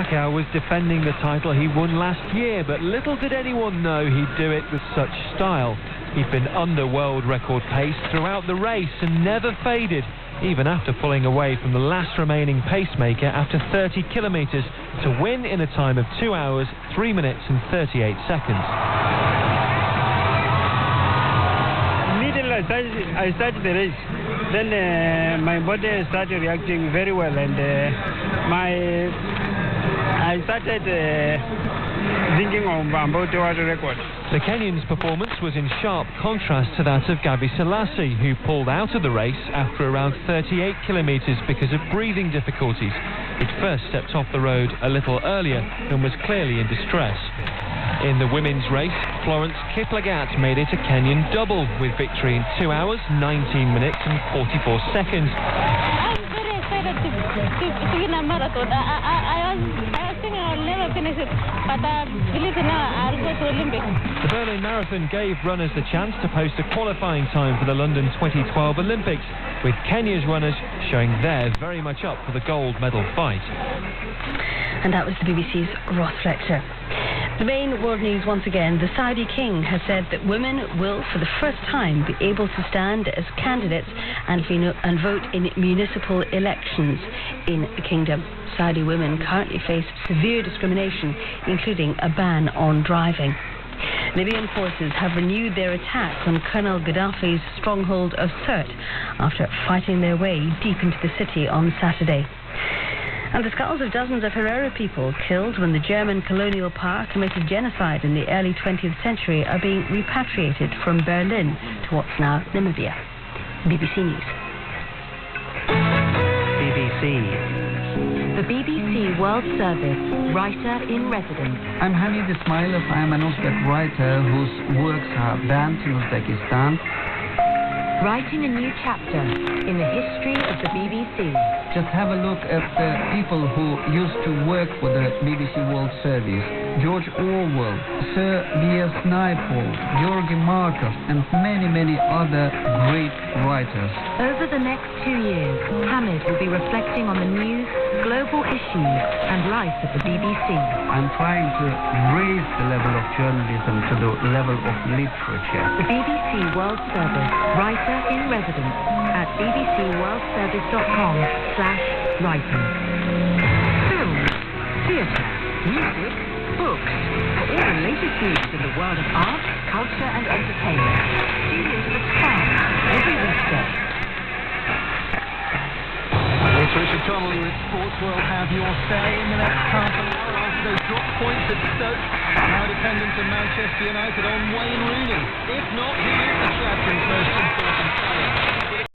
Pacquiao was defending the title he won last year, but little did anyone know he'd do it with such style. He'd been under world record pace throughout the race and never faded, even after pulling away from the last remaining pacemaker after 30 kilometres to win in a time of 2 hours, 3 minutes and 38 seconds. Immediately I started the race. Then my body started reacting very well, and I started thinking about world record. The Kenyan's performance was in sharp contrast to that of Gabi Selassie, who pulled out of the race after around 38 kilometres because of breathing difficulties. He'd first stepped off the road a little earlier and was clearly in distress. In the women's race, Florence Kiplagat made it a Kenyan double with victory in 2 hours, 19 minutes and 44 seconds. I'm very excited to win a marathon. I was thinking I'll never finish it, but I believe now I'll go to Olympics. The Berlin Marathon gave runners the chance to post a qualifying time for the London 2012 Olympics, with Kenya's runners showing they're very much up for the gold medal fight. And that was the BBC's Ross Fletcher. The main world news once again. The Saudi king has said that women will, for the first time, be able to stand as candidates and vote in municipal elections in the kingdom. Saudi women currently face severe discrimination, including a ban on driving. Libyan forces have renewed their attack on Colonel Gaddafi's stronghold of Sirte after fighting their way deep into the city on Saturday. And the skulls of dozens of Herero people killed when the German colonial power committed genocide in the early 20th century are being repatriated from Berlin to what's now Namibia. BBC News. BBC. The BBC World Service, writer-in-residence. I'm Hamid Ismailov. I'm an Uzbek writer whose works are banned in Uzbekistan. Writing a new chapter in the history of the BBC. Just have a look at the people who used to work for the BBC World Service. George Orwell, Sir B.S. Naipaul, Georgi Markov, and many, many other great writers. Over the next 2 years, Hamid will be reflecting on the news, global issues, and life at the BBC. I'm trying to raise the level of journalism to the level of literature. The BBC World Service, writer-in-residence at bbcworldservice.com/writing. Films, theatre, music, books. For all the latest news in the world of art, culture and entertainment. Tune into The Spark every weekday. It's Richard Connolly with Sports World. Have your say in the next half an hour after those drop points at Stoke. Now dependent on Manchester United on Wayne Rooney. If not, he